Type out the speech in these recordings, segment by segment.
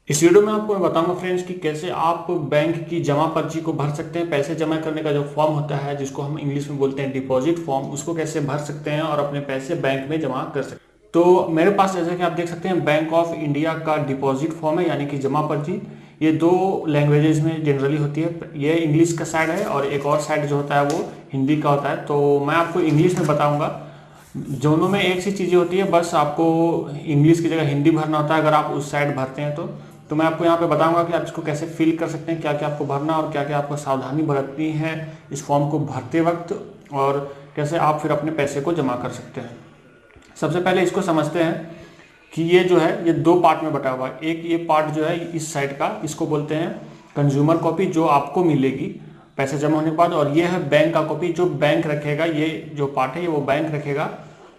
इस वीडियो में आपको मैं बताऊंगा फ्रेंड्स कि कैसे आप बैंक की जमा पर्ची को भर सकते हैं। पैसे जमा करने का जो फॉर्म होता है जिसको हम इंग्लिश में बोलते हैं डिपॉजिट फॉर्म, उसको कैसे भर सकते हैं और अपने पैसे बैंक में जमा कर सकते हैं। तो मेरे पास जैसे कि आप देख सकते हैं बैंक ऑफ इंडिया का डिपॉजिट फॉर्म है, यानी कि जमा पर्ची। ये दो लैंग्वेजेस में जनरली होती है। ये इंग्लिश का साइड है और एक और साइड जो होता है वो हिंदी का होता है। तो मैं आपको इंग्लिश में बताऊंगा। दोनों में एक सी चीज़ें होती है, बस आपको इंग्लिश की जगह हिंदी भरना होता है अगर आप उस साइड भरते हैं तो मैं आपको यहाँ पे बताऊंगा कि आप इसको कैसे फिल कर सकते हैं, क्या क्या आपको भरना और क्या क्या आपको सावधानी बरतनी है इस फॉर्म को भरते वक्त, और कैसे आप फिर अपने पैसे को जमा कर सकते हैं। सबसे पहले इसको समझते हैं कि ये जो है ये दो पार्ट में बटा हुआ है। एक ये पार्ट जो है इस साइड का, इसको बोलते हैं कंज्यूमर कॉपी, जो आपको मिलेगी पैसे जमा होने के बाद, और ये है बैंक का कॉपी जो बैंक रखेगा। ये जो पार्ट है ये वो बैंक रखेगा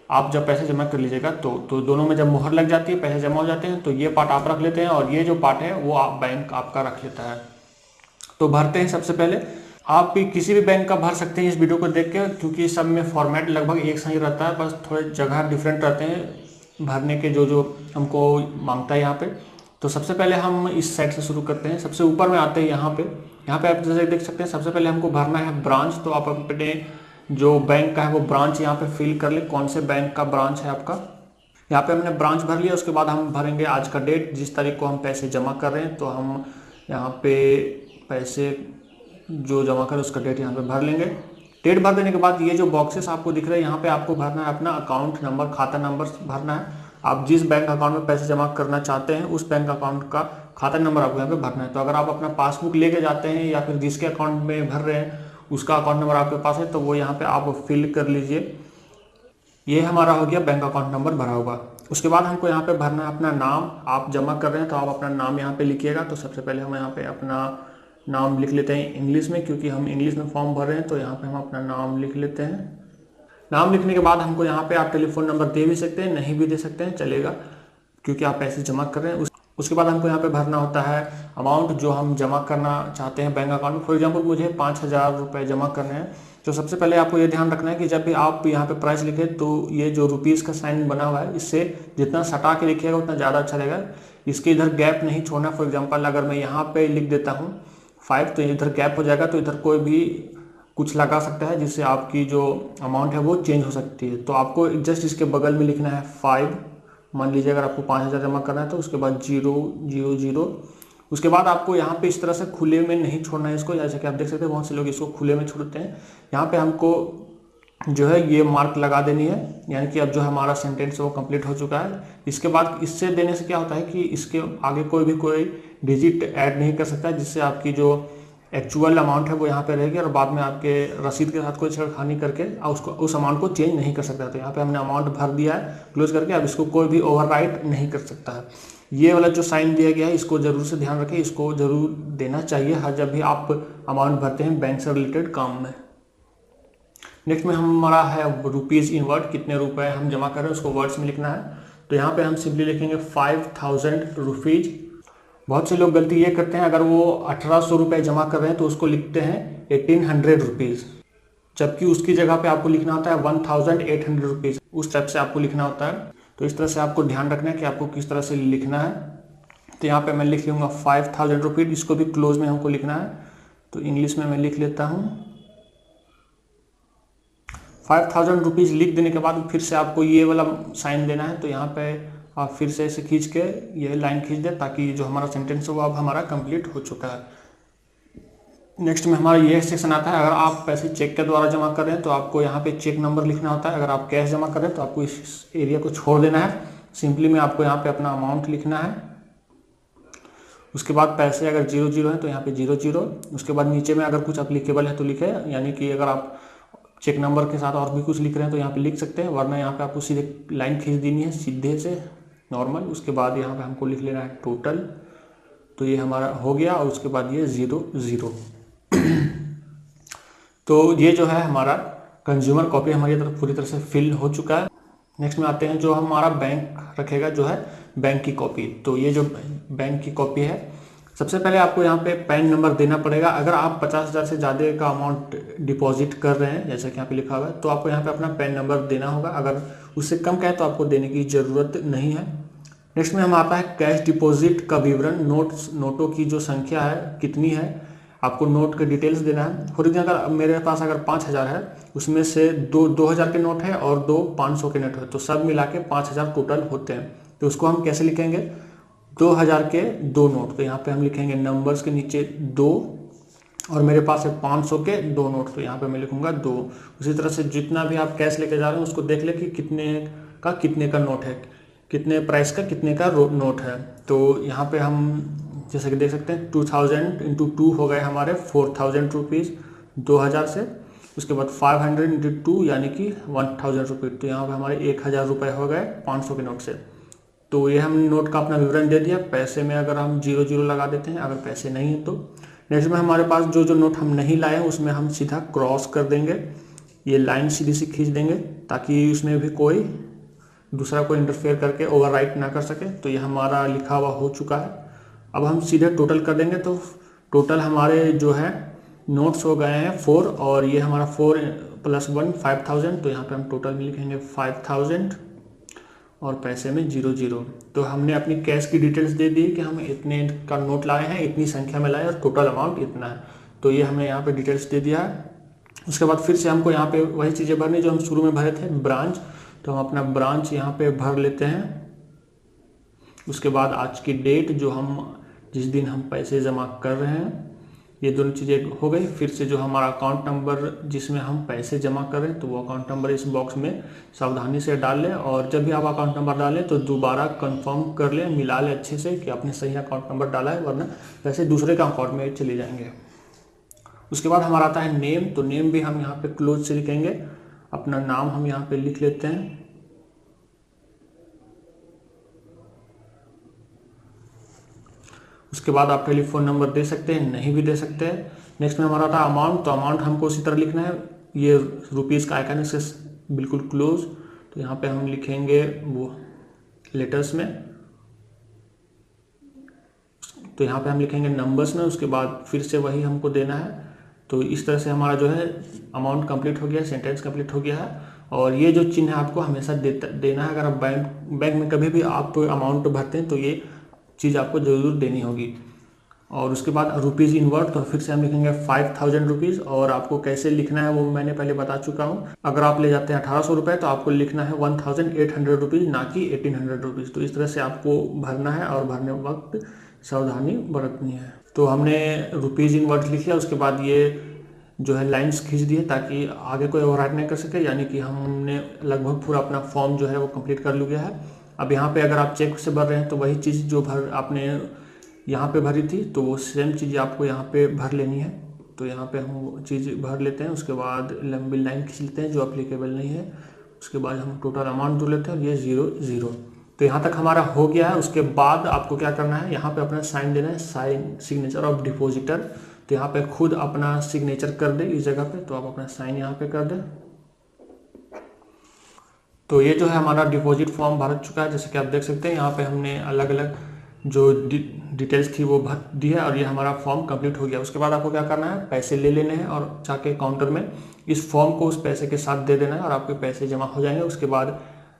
आप जब पैसे जमा कर लीजिएगा तो दोनों में जब मुहर लग जाती है, पैसे जमा हो जाते हैं, तो ये पार्ट आप रख लेते हैं और ये जो पार्ट है वो आप बैंक आपका रख लेता है। तो भरते हैं। सबसे पहले आप भी किसी भी बैंक का भर सकते हैं इस वीडियो को देख के, क्योंकि सब में फॉर्मेट लगभग एक सही रहता है, बस थोड़े जगह डिफरेंट रहते हैं भरने के जो जो हमको मांगता है यहाँ पे। तो सबसे पहले हम इस साइड से शुरू करते हैं। सबसे ऊपर में आते हैं यहाँ पे आप जैसे देख सकते हैं सबसे पहले हमको भरना है ब्रांच। तो आप अपने जो बैंक का है वो ब्रांच यहाँ पे फिल कर ले, कौन से बैंक का ब्रांच है आपका। यहाँ पे हमने ब्रांच भर लिया। उसके बाद हम भरेंगे आज का डेट, जिस तारीख को हम पैसे जमा कर रहे हैं। तो हम यहाँ पे पैसे जो जमा करें उसका डेट यहाँ पे भर लेंगे। डेट भर देने के बाद ये जो बॉक्सेस आपको दिख रहे हैं यहाँ पे आपको भरना है अपना अकाउंट नंबर, खाता नंबर भरना है। आप जिस बैंक अकाउंट में पैसे जमा करना चाहते हैं उस बैंक अकाउंट का खाता नंबर आपको यहाँ पे भरना है। तो अगर आप अपना पासबुक लेके जाते हैं या फिर जिसके अकाउंट में भर रहे हैं उसका अकाउंट नंबर आपके पास है तो वो यहाँ पे आप फिल कर लीजिए। ये हमारा हो गया बैंक अकाउंट नंबर भरा होगा। उसके बाद हमको यहाँ पे भरना है अपना नाम। आप जमा कर रहे हैं तो आप अपना नाम यहाँ पे लिखिएगा। तो सबसे पहले हम यहाँ पे अपना नाम लिख लेते हैं इंग्लिश में, क्योंकि हम इंग्लिश में फॉर्म भर रहे हैं। तो यहाँ पे हम अपना नाम लिख लेते हैं। नाम लिखने के बाद हमको यहाँ पे आप टेलीफोन नंबर दे भी सकते हैं, नहीं भी दे सकते हैं, चलेगा, क्योंकि आप पैसे जमा कर रहे हैं। उसके बाद हमको यहाँ पे भरना होता है अमाउंट जो हम जमा करना चाहते हैं बैंक अकाउंट में। फॉर एग्जांपल मुझे 5,000 रुपये जमा करने हैं। तो सबसे पहले आपको ये ध्यान रखना है कि जब भी आप यहाँ पे प्राइस लिखें तो ये जो रुपीज़ का साइन बना हुआ है इससे जितना सटा के लिखिएगा उतना ज़्यादा अच्छा रहेगा। इसके इधर गैप नहीं छोड़ना। फॉर एग्जाम्पल अगर मैं यहाँ पे लिख देता हूँ 5 तो इधर गैप हो जाएगा, तो इधर कोई भी कुछ लगा सकता है जिससे आपकी जो अमाउंट है वो चेंज हो सकती है। तो आपको जस्ट इसके बगल में लिखना है 5। मान लीजिए अगर आपको 5,000 जमा करना है तो उसके बाद 000। उसके बाद आपको यहाँ पे इस तरह से खुले में नहीं छोड़ना है इसको। जैसे कि आप देख सकते हैं बहुत से लोग इसको खुले में छोड़ते हैं। यहाँ पे हमको जो है ये मार्क लगा देनी है, यानी कि अब जो हमारा सेंटेंस है वो कंप्लीट हो चुका है। इसके बाद इससे देने से क्या होता है कि इसके आगे कोई डिजिट ऐड नहीं कर सकता, जिससे आपकी जो एक्चुअल अमाउंट है वो यहाँ पे रहेगी और बाद में आपके रसीद के साथ कोई छेड़खानी करके उसको उस अमाउंट को चेंज नहीं कर सकता। तो यहाँ पे हमने अमाउंट भर दिया है क्लोज करके। अब इसको कोई भी ओवरराइट नहीं कर सकता है। ये वाला जो साइन दिया गया है इसको जरूर से ध्यान रखें, इसको जरूर देना चाहिए हर जब भी आप अमाउंट भरते हैं बैंक से रिलेटेड काम में। नेक्स्ट में हमारा है रुपीज़ इन वर्ड, कितने रुपए हम जमा कर रहे हैं उसको वर्ड्स में लिखना है। तो यहाँ पे हम सिंपली लिखेंगे 5,000 रुपीज़। बहुत से लोग गलती ये करते हैं, अगर वो 1,800 रुपये जमा कर रहे हैं तो उसको लिखते हैं 1,800 रुपीज़, जबकि उसकी जगह पे आपको लिखना होता है 1,800 रुपीज़। उस टाइप से आपको लिखना होता है। तो इस तरह से आपको ध्यान रखना है कि आपको किस तरह से लिखना है। तो यहाँ पे मैं लिख लूँगा 5,000 रुपीज़। इसको भी क्लोज में हमको लिखना है। तो इंग्लिश में मैं लिख लेता हूँ 5,000 रुपीज़। लिख देने के बाद फिर से आपको ये वाला साइन देना है। तो यहाँ पे आप फिर से ऐसे खींच के ये लाइन खींच दें ताकि जो हमारा सेंटेंस है वो अब हमारा कंप्लीट हो चुका है। नेक्स्ट में हमारा ये सेक्शन आता है। अगर आप पैसे चेक के द्वारा जमा कर रहे हैं तो आपको यहाँ पे चेक नंबर लिखना होता है। अगर आप कैश जमा कर रहे हैं तो आपको इस एरिया को छोड़ देना है। सिंपली में आपको यहाँ पे अपना अमाउंट लिखना है। उसके बाद पैसे अगर 0 है तो यहाँ पे 0। उसके बाद नीचे में अगर कुछ अप्लीकेबल है तो लिखे, यानी कि अगर आप चेक नंबर के साथ और भी कुछ लिख रहे हैं तो यहाँ पे लिख सकते हैं, वरना यहाँ पे आपको सीधे लाइन खींच देनी है सीधे से नॉर्मल। उसके बाद यहाँ पे हमको लिख लेना है टोटल। तो ये हमारा हो गया और उसके बाद ये 0। तो ये जो है हमारा कंज्यूमर कॉपी हमारी तरफ पूरी तरह से फिल हो चुका है। नेक्स्ट में आते हैं जो हमारा बैंक रखेगा, जो है बैंक की कॉपी। तो ये जो बैंक की कॉपी है, सबसे पहले आपको यहाँ पे पैन नंबर देना पड़ेगा। अगर आप 50,000 से ज़्यादा का अमाउंट डिपॉजिट कर रहे हैं, जैसा कि यहाँ पे लिखा हुआ है, तो आपको यहाँ पे अपना पैन नंबर देना होगा। अगर उससे कम का है तो आपको देने की ज़रूरत नहीं है। नेक्स्ट में हम आता है कैश डिपॉजिट का विवरण, नोटों की जो संख्या है कितनी है, आपको नोट के डिटेल्स देना है। फॉर एग्जाम्पल अगर मेरे पास अगर 5000 है, उसमें से 2000 के नोट है और 2 500 के नोट है, तो सब मिला के 5000 टोटल होते हैं। तो उसको हम कैसे लिखेंगे, 2000 के 2 नोट, तो यहाँ पे हम लिखेंगे नंबर्स के नीचे 2, और मेरे पास है 500 के 2 नोट, तो यहाँ पे मैं लिखूंगा 2। उसी तरह से जितना भी आप कैश लेके जा रहे हैं उसको देख ले कि कितने का नोट है, कितने प्राइस का कितने का नोट है। तो यहाँ पे हम जैसे कि देख सकते हैं 2000 इंटू 2 हो गए हमारे 4000 रुपीज़ 2000 से। उसके बाद 500 इंटू 2 यानी कि 1000 रुपीज़, तो यहाँ पे हमारे 1000 रुपये हो गए 500 के नोट से। तो ये हमने नोट का अपना विवरण दे दिया। पैसे में अगर हम 00 लगा देते हैं, अगर पैसे नहीं है तो। नेक्स्ट में हमारे पास जो नोट हम नहीं लाए हैं उसमें हम सीधा क्रॉस कर देंगे, ये लाइन सीधी सी खींच देंगे ताकि उसमें भी कोई दूसरा कोई इंटरफेयर करके ओवरराइट ना कर सके। तो ये हमारा लिखा हुआ हो चुका है। अब हम सीधे टोटल कर देंगे, तो टोटल हमारे जो है नोट्स हो गए हैं 4, और ये हमारा 4 + 1 5000, तो यहाँ पे हम टोटल में लिखेंगे 5000 और पैसे में 00। तो हमने अपनी कैश की डिटेल्स दे दी कि हम इतने का नोट लाए हैं, इतनी संख्या में लाए और टोटल अमाउंट इतना है। तो ये हमने यहाँ पे डिटेल्स दे दिया है। उसके बाद फिर से हमको यहाँ पे वही चीज़ें भरनी जो हम शुरू में भरे थे, ब्रांच। तो हम अपना ब्रांच यहाँ पे भर लेते हैं। उसके बाद आज की डेट, जो हम जिस दिन हम पैसे जमा कर रहे हैं, ये दोनों चीज़ें हो गई। फिर से जो हमारा अकाउंट नंबर जिसमें हम पैसे जमा कर रहे हैं, तो वो अकाउंट नंबर इस बॉक्स में सावधानी से डाल लें, और जब भी आप अकाउंट नंबर डालें तो दोबारा कंफर्म कर लें, मिला लें अच्छे से कि आपने सही अकाउंट नंबर डाला है, वरना पैसे दूसरे का अकाउंट में चले जाएंगे। उसके बाद हमारा आता है नेम। तो नेम भी हम यहाँ पे क्लोज से लिखेंगे, अपना नाम हम यहाँ पे लिख लेते हैं। उसके बाद आप टेलीफोन नंबर दे सकते हैं, नहीं भी दे सकते हैं। नेक्स्ट में हमारा था अमाउंट। तो अमाउंट हमको उसी तरह लिखना है, ये रुपीज़ का आइकन है बिल्कुल क्लोज। तो यहाँ पे हम लिखेंगे वो लेटर्स में, तो यहाँ पे हम लिखेंगे नंबर्स में। उसके बाद फिर से वही हमको देना है। तो इस तरह से हमारा जो है अमाउंट कंप्लीट हो गया, सेंटेंस कंप्लीट हो गया है। और ये जो चिन्ह है आपको हमेशा देना है। अगर आप बैंक में कभी भी आप अमाउंट भरते हैं तो ये चीज़ आपको ज़रूर देनी होगी। और उसके बाद रुपीज़ इन वर्ड, तो फिर से हम लिखेंगे 5000 रुपीज़। और आपको कैसे लिखना है वो मैंने पहले बता चुका हूँ। अगर आप ले जाते हैं 1800 रुपये तो आपको लिखना है 1800 रुपीज़, ना कि 1800 रुपीज़। तो इस तरह से आपको भरना है, और भरने वक्त सावधानी बरतनी है। तो हमने रुपीज़ इन वर्ड लिख लिया। उसके बाद ये जो है लाइन्स खींच दिए ताकि आगे कोई ओवरराइट नहीं कर सके, यानी कि हमने लगभग पूरा अपना फॉर्म जो है वो कंप्लीट कर लिया है। अब यहाँ पे अगर आप चेक से भर रहे हैं तो वही चीज़ जो आपने यहाँ पे भरी थी, तो वो सेम चीज़ आपको यहाँ पे भर लेनी है। तो यहाँ पे हम वो चीज़ भर लेते हैं। उसके बाद लंबी लाइन खींच लेते हैं जो अप्लीकेबल नहीं है। उसके बाद हम टोटल अमाउंट जोड़ लेते हैं, और ये 00। तो यहाँ तक हमारा हो गया है। उसके बाद आपको क्या करना है, यहाँ पे अपना साइन देना है, साइन सिग्नेचर ऑफ डिपॉजिटर। तो यहाँ पे खुद अपना सिग्नेचर कर दे इस जगह पे, तो आप अपना साइन यहाँ पे कर दें। तो ये जो है हमारा डिपॉजिट फॉर्म भर चुका है। जैसे कि आप देख सकते हैं यहाँ पे हमने अलग अलग जो डिटेल्स थी वो भर दी है, और ये हमारा फॉर्म कंप्लीट हो गया। उसके बाद आपको क्या करना है, पैसे ले लेने हैं और जाके काउंटर में इस फॉर्म को उस पैसे के साथ दे देना है, और आपके पैसे जमा हो जाएंगे। उसके बाद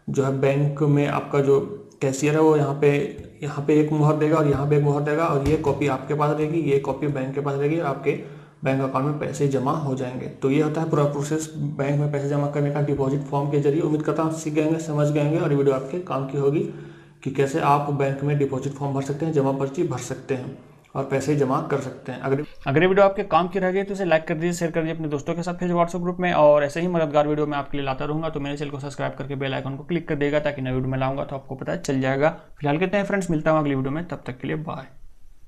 जो है बैंक में आपका जो कैशियर है वो यहाँ पे एक मुहर देगा, और यहाँ पे एक मुहर देगा, और ये कॉपी आपके पास रहेगी, ये कॉपी बैंक के पास रहेगी, और आपके बैंक अकाउंट में पैसे जमा हो जाएंगे। तो ये होता है पूरा प्रोसेस बैंक में पैसे जमा करने का डिपॉजिट फॉर्म के जरिए। उम्मीद करता हूँ सीख गएंगे, समझ गएंगे, और वीडियो आपके काम की होगी कि कैसे आप बैंक में डिपॉजिट फॉर्म भर सकते हैं, जमा पर्ची भर सकते हैं, और पैसे जमा कर सकते हैं। अगर ये वीडियो आपके काम की रह गई तो इसे लाइक कर दीजिए, शेयर कर दीजिए अपने दोस्तों के साथ फेसबुक व्हाट्सएप ग्रुप में, और ऐसे ही मददगार वीडियो मैं आपके लिए लाता रहूँगा। तो मेरे चैनल को सब्सक्राइब करके बेल आइकन को क्लिक कर देगा, ताकि नई वीडियो में लाऊंगा तो आपको पता चल जाएगा। फिलहाल कहते हैं फ्रेंड्स, मिलता हूँ अगली वीडियो में, तब तक के लिए बाय।